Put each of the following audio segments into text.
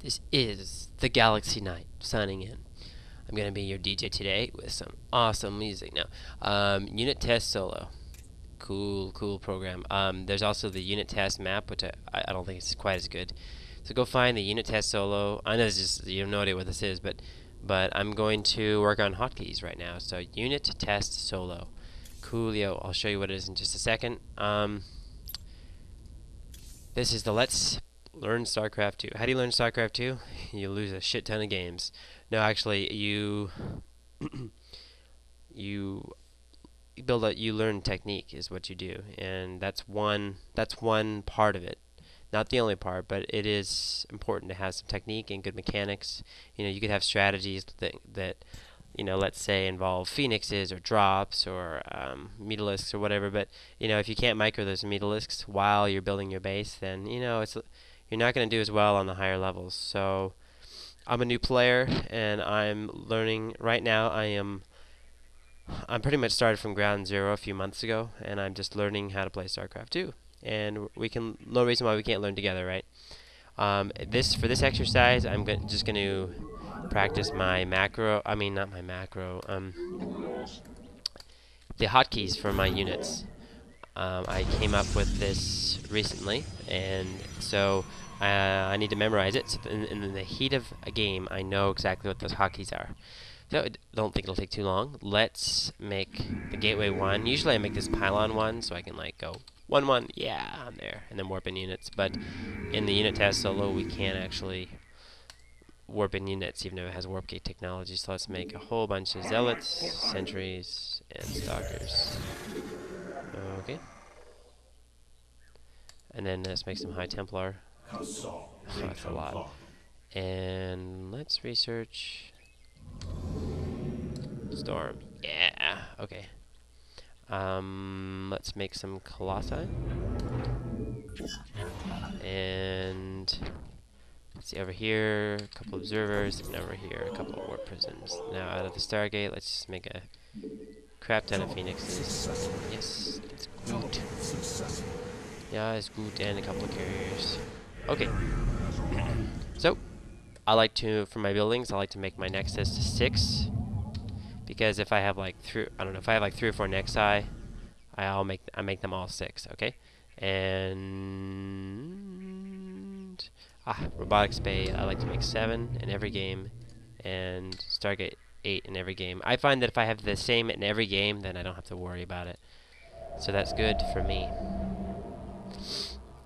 This is the Galaxy Knight signing in. I'm going to be your DJ today with some awesome music. Now, unit test solo. Cool program. There's also the unit test map, which I don't think is quite as good. So go find the unit test solo. I know you have no idea what this is, but I'm going to work on hotkeys right now. So unit test solo. Coolio. I'll show you what it is in just a second. This is the Let's Learn Starcraft II. How do you learn Starcraft II? You lose a shit ton of games. No, actually, you you you learn technique is what you do, and that's one part of it. Not the only part, but it is important to have some technique and good mechanics. You know, you could have strategies that let's say involve phoenixes or drops or mutalisks or whatever. But if you can't micro those mutalisks while you're building your base, then you're not going to do as well on the higher levels. So I'm a new player, and I'm learning right now. I'm pretty much started from ground zero a few months ago, and I'm just learning how to play StarCraft II. And no reason why we can't learn together, right? For this exercise, I'm just going to practice my macro. I mean, not my macro. The hotkeys for my units. I came up with this recently, and so I need to memorize it. So in the heat of a game, I know exactly what those hotkeys are. So I don't think it'll take too long. Let's make the gateway 1. Usually I make this pylon 1, so I can go 1-1. Yeah, I'm there, and then warp in units. But in the unit test solo, we can't actually warp in units, even though it has warp gate technology. So let's make a whole bunch of zealots, sentries, and stalkers. Okay. And then let's make some high Templar. Oh, that's a lot. And let's research Storm. Yeah. Okay. Let's make some Colossi. And let's see over here, a couple observers, and over here, a couple of warp prisms. Now out of the Stargate, let's just make a crap ton of phoenixes. Yes, that's good. Yeah, it's good, and a couple of carriers. Okay. So, for my buildings, I like to make my nexus 6. Because if I have if I have 3 or 4 nexi, I make them all 6, okay? And Robotics Bay, I like to make 7 in every game, and Stargate 8 in every game. I find that if I have the same in every game, then I don't have to worry about it. So that's good for me.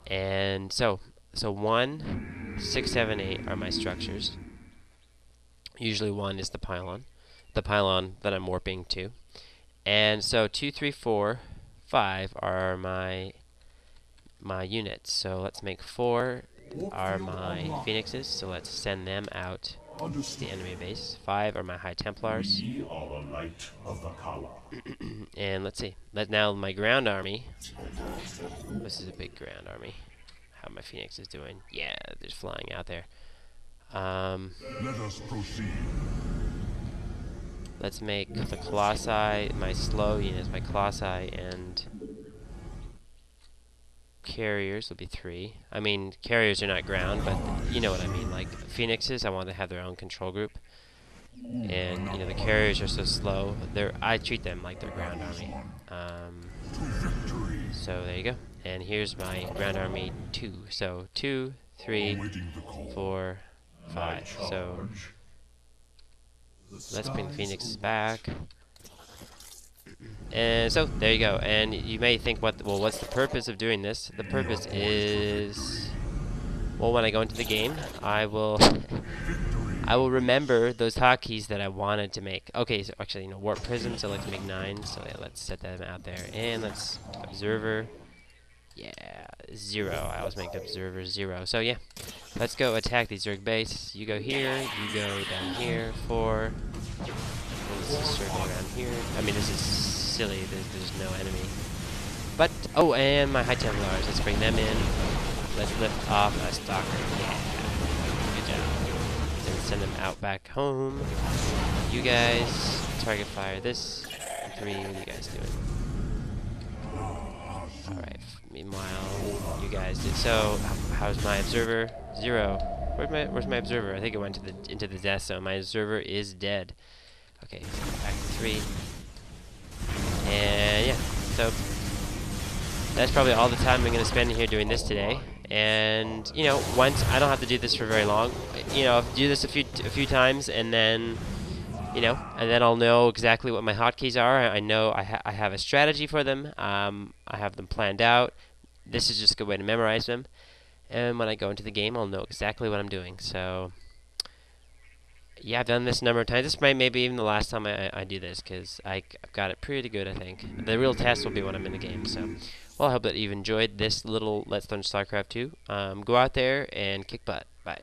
And so 1, 6, 7, 8 are my structures. Usually 1 is the pylon that I'm warping to. And so 2, 3, 4, 5 are my units. So let's make 4 are my phoenixes. So let's send them out to the enemy base. 5 are my high Templars. And let's see. Now my ground army. This is a big ground army. How my phoenix is doing? Yeah, they're flying out there. Let us proceed. Let's make the Colossi, my slow units, my Colossi, and carriers will be 3. I mean, carriers are not ground, but you know what I mean. Like phoenixes, I want to have their own control group. And the carriers are so slow. I treat them like they're ground army. So there you go. And here's my ground army 2. So 2, 3, 4, 5. So let's bring Phoenix back. And so there you go. And you may think, what's the purpose of doing this? The purpose is, when I go into the game, I will remember those hotkeys that I wanted to make. Okay, so actually, warp prisms, so I'd like to make 9. So yeah, let's set them out there. And let's observer. Yeah, 0. I always make observer 0. So yeah, let's go attack the Zerg base. You go here, you go down here, 4. Let's just circle around here. I mean, this is silly. There's no enemy. But, and my high Templars. Let's bring them in. Let's lift off a stalker. Yeah, good job. Then send them out back home. You guys, target fire this. 3, what are you guys doing? Alright, meanwhile, you guys did so. How's my observer? 0. Where's my observer? I think it went into the death zone. My observer is dead. Okay, so back to 3. And yeah, so that's probably all the time I'm going to spend here doing this today. And you know, once I don't have to do this for very long. You know, I'll do this a few times, and then I'll know exactly what my hotkeys are. I know I have a strategy for them. I have them planned out. This is just a good way to memorize them. And when I go into the game, I'll know exactly what I'm doing. So yeah, I've done this a number of times. This might maybe even the last time I do this, because I've got it pretty good, I think. The real test will be when I'm in the game. So, well, I hope that you've enjoyed this little Let's Learn StarCraft 2. Go out there and kick butt. Bye.